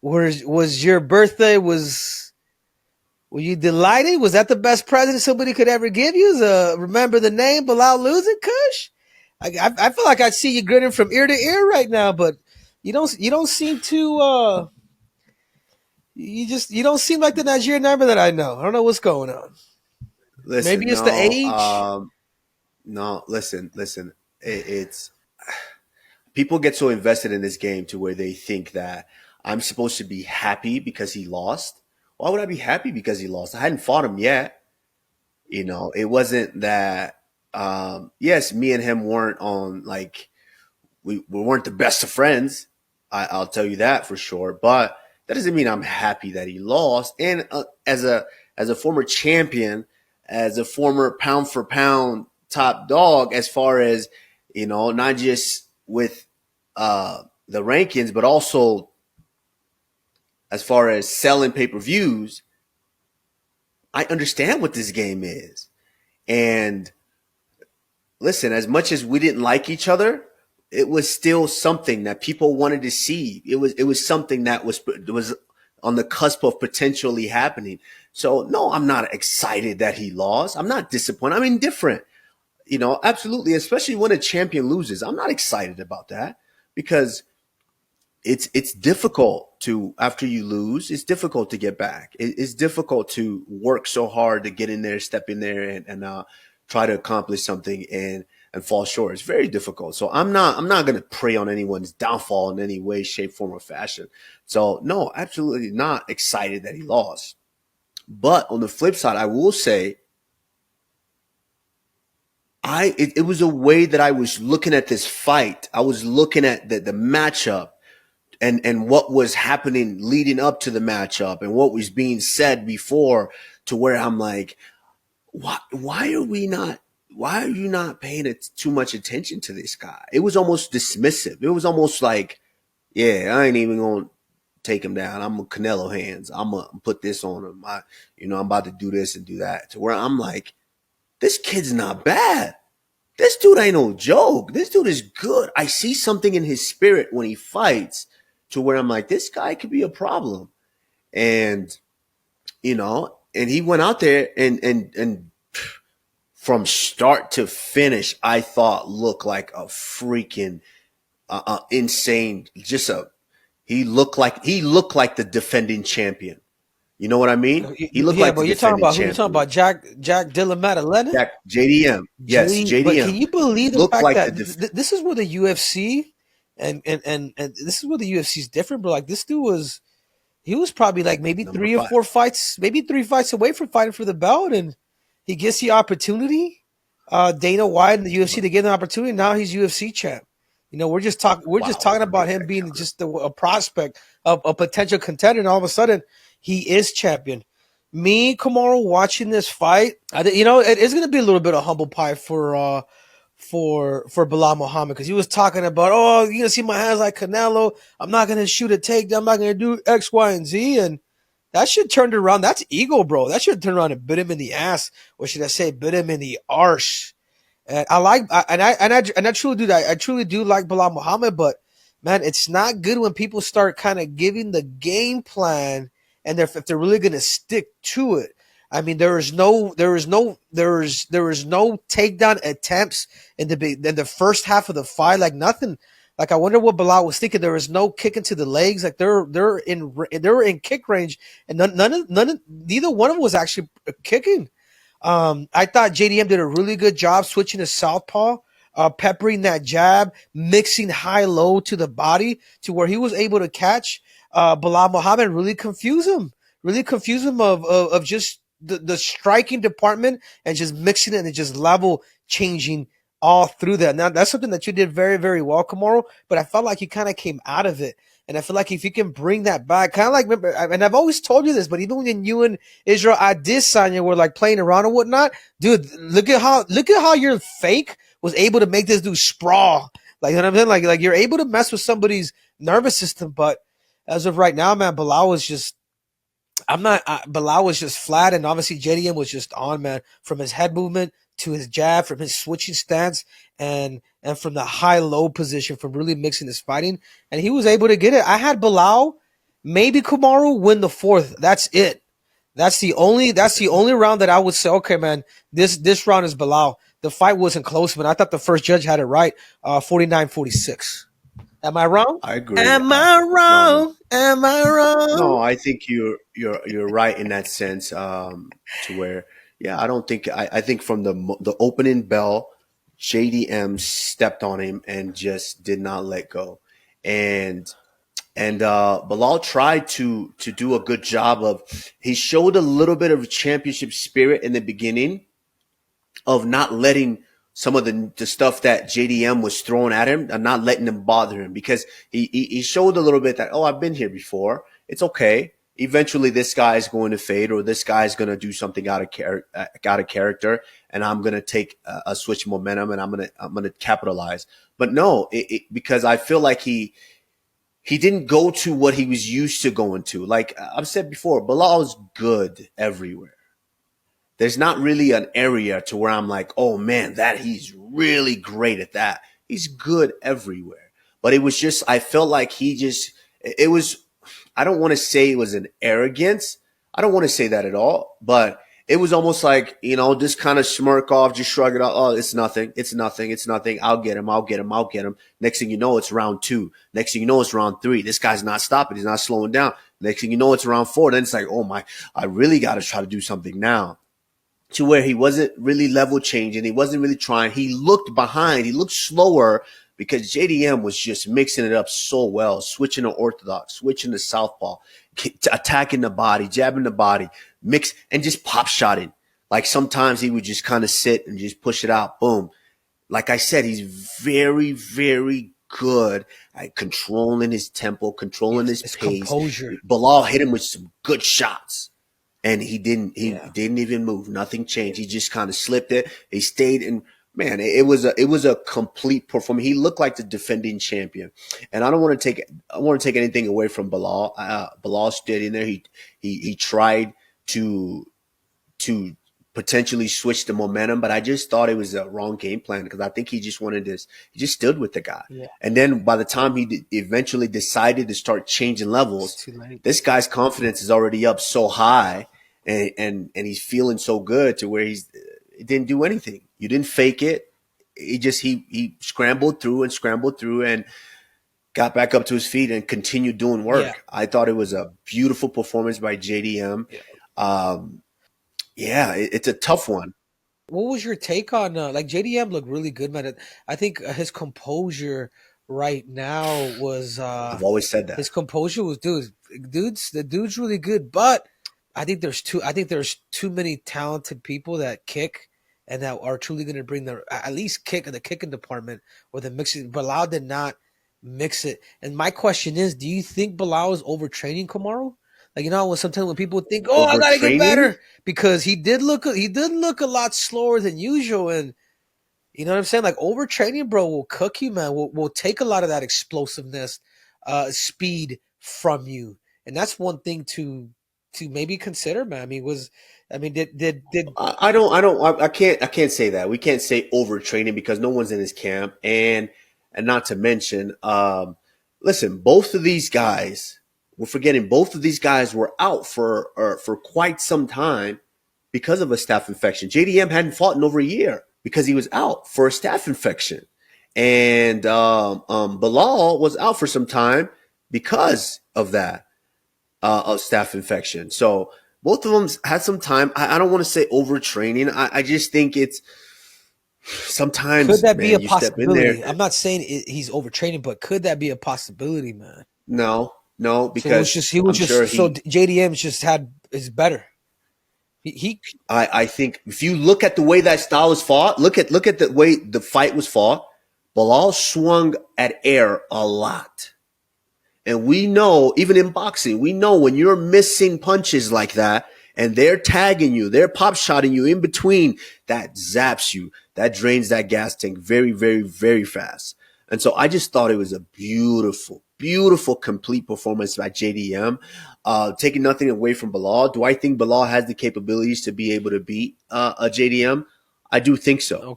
was your birthday, were you delighted? Was that the best present somebody could ever give you? Remember the name Belal losing, Kush? I feel like I see you grinning from ear to ear right now, but you don't seem to you don't seem like the Nigerian Nightmare that I know. I don't know what's going on. Maybe Listen, it's the no, age. no, listen. It's people get so invested in this game to where they think that I'm supposed to be happy because he lost. Why would I be happy because he lost? I hadn't fought him yet. It wasn't that. Yes, me and him weren't on like we weren't the best of friends. I'll tell you that for sure. But that doesn't mean I'm happy that he lost. And as a former champion, as a former pound for pound top dog, as far as not just with the rankings, but also as far as selling pay per views, I understand what this game is. And listen, as much as we didn't like each other, it was still something that people wanted to see. It was something that was on the cusp of potentially happening. So no, I'm not excited that he lost. I'm not disappointed. I'm indifferent. Absolutely, especially when a champion loses. I'm not excited about that because it's difficult to after you lose. It's difficult to get back. It's difficult to work so hard to get in there, step in there, and try to accomplish something and fall short. It's very difficult. So I'm not going to prey on anyone's downfall in any way, shape, form, or fashion. So no, absolutely not excited that he lost. But on the flip side, I will say it was a way that I was looking at this fight. I was looking at the matchup and what was happening leading up to the matchup and what was being said before, to where I'm like, why are you not paying too much attention to this guy? It was almost dismissive. It was almost like, yeah, I ain't even gonna take him down. I'm a Canelo hands. I'm gonna put this on him. I'm about to do this and do that, to where I'm like, this kid's not bad. This dude ain't no joke. This dude is good. I see something in his spirit when he fights, to where I'm like, this guy could be a problem. And and he went out there and from start to finish, I thought looked like a freaking insane. He looked like the defending champion. You know what I mean? He looked Yeah, like but the you're talking defending about who? You talking champion. about Jack Della Maddalena? JDM. Yes, But can JDM. you believe the Looked fact like that the this is where the UFC and this is where the UFC is different? But like this dude he was probably like maybe number three or five. four fights, maybe three fights away from fighting for the belt, and he gets the opportunity. Dana White and the UFC to get an opportunity. Now he's UFC champ. We're just talking Wow. about him being just a prospect of a potential contender, and all of a sudden he is champion. Me, Kamaru, watching this fight, it is going to be a little bit of humble pie for Belal Muhammad, because he was talking about, oh, you gonna see my hands like Canelo. I'm not gonna shoot a takedown. I'm not gonna do X, Y, and Z. And that shit turned around. That's ego, bro. That should turn around and bit him in the ass, or should I say, bit him in the arse. And I truly do that. I truly do like Belal Muhammad, but man, it's not good when people start kind of giving the game plan, and if they're really gonna stick to it. I mean, there is no takedown attempts in the first half of the fight. Like nothing. Like I wonder what Belal was thinking. There was no kick into the legs. Like they were in kick range, and neither one of them was actually kicking. I thought JDM did a really good job switching to southpaw, peppering that jab, mixing high low to the body, to where he was able to catch Belal Muhammad, really confuse him of just the striking department, and just mixing it and just level changing all through that. Now that's something that you did very, very well, Kamaru. But I felt like you kind of came out of it. And I feel like if you can bring that back, kind of like, remember, and I've always told you this, but even when you and Israel Adesanya were like playing around and whatnot, dude, look at how your fake was able to make this dude sprawl. Like, you know what I'm saying? Like you're able to mess with somebody's nervous system, but as of right now, man, Bilal was just Bilal was just flat, and obviously JDM was just on, man, from his head movement to his jab, from his switching stance, and from the high low position, from really mixing his fighting, and he was able to get it. I had Bilal Maybe Kamaru win the fourth. That's it. That's the only round that I would say, okay, man, this round is Belal. The fight wasn't close, man. I thought the first judge had it right, 49-46. Am I wrong? I agree. Am I No, no, wrong? Am I no. wrong? I think you're right in that sense. To where, yeah, I don't think I think from the opening bell, JDM stepped on him and just did not let go, and Bilal tried to do a good job of. He showed a little bit of championship spirit in the beginning of not letting some of the stuff that JDM was throwing at him and not letting him bother him because he showed a little bit that, oh, I've been here before. It's okay. Eventually, this guy is going to fade, or this guy is going to do something out of character, and I'm going to take a switch of momentum, and I'm gonna capitalize. But no, because I feel like he didn't go to what he was used to going to. Like I've said before, Bilal's good everywhere. There's not really an area to where I'm like, oh man, that he's really great at that. He's good everywhere. But it was just, I felt like it was, I don't want to say it was an arrogance. I don't want to say that at all. But it was almost like, just kind of smirk off, just shrug it off. Oh, it's nothing. It's nothing. It's nothing. I'll get him. I'll get him. I'll get him. Next thing you know, it's round 2. Next thing you know, it's round 3. This guy's not stopping. He's not slowing down. Next thing you know, it's round 4. Then it's like, oh my, I really got to try to do something now, to where he wasn't really level changing. He wasn't really trying. He looked behind. He looked slower because JDM was just mixing it up so well, switching to orthodox, switching to southpaw, attacking the body, jabbing the body, mix, and just pop shotting. Like sometimes he would just kind of sit and just push it out. Boom. Like I said, he's very, very good at controlling his tempo, controlling his It's pace. composure. Bilal hit him with some good shots. And he Yeah. didn't even move. Nothing changed. He just kind of slipped it. He stayed in. Man, it was a complete performance. He looked like the defending champion. And I want to take anything away from Bilal. Bilal stayed in there. He tried to to potentially switch the momentum, but I just thought it was a wrong game plan because I think he just wanted this. He just stood with the guy. Yeah. And then by the time he eventually decided to start changing It's levels, too late. this guy's confidence is already up so high, and he's feeling so good to where he didn't do anything. You didn't fake it. He scrambled through and got back up to his feet and continued doing work. Yeah. I thought it was a beautiful performance by JDM. Yeah. Um, yeah, it's a tough one. What was your take on like JDM looked really good, man. I think his composure right now was I've always said that. his composure was the dude's really good, but I think there's too many talented people that kick and that are truly going to bring the at least kick in the kicking department or the mixing. Bilal did not mix it. And my question is, do you think Bilal is overtraining Kamaru? Like when sometimes when people think, "Oh, I gotta get Overtraining? better," because he did look a lot slower than usual, and you know what I'm saying? Like overtraining, bro, will cook you, man. Will take a lot of that explosiveness, speed from you, and that's one thing to maybe consider, man. Did I can't say that. We can't say overtraining because no one's in his camp, and not to mention, listen, both of these guys, we're forgetting both of these guys were out for quite some time because of a staph infection. JDM hadn't fought in over a year because he was out for a staph infection, and Bilal was out for some time because of that of staph infection. So both of them had some time. I don't want to say overtraining. I just think it's could sometimes, that be a man, you step in there. possibility? I'm not saying he's overtraining, but could that be a possibility, man? No, no, So it was because just he was I'm sure just so JDM just had is better. He I think if you look at the way that style was fought, look at the way the fight was fought. Bilal swung at air a lot. And we know, even in boxing, we know when you're missing punches like that and they're tagging you, they're pop shotting you in between, that zaps you, that drains that gas tank very, very, very fast. And so I just thought it was a beautiful, beautiful, complete performance by JDM. Taking nothing away from Belal. Do I think Belal has the capabilities to be able to beat a JDM? I do think so. okay.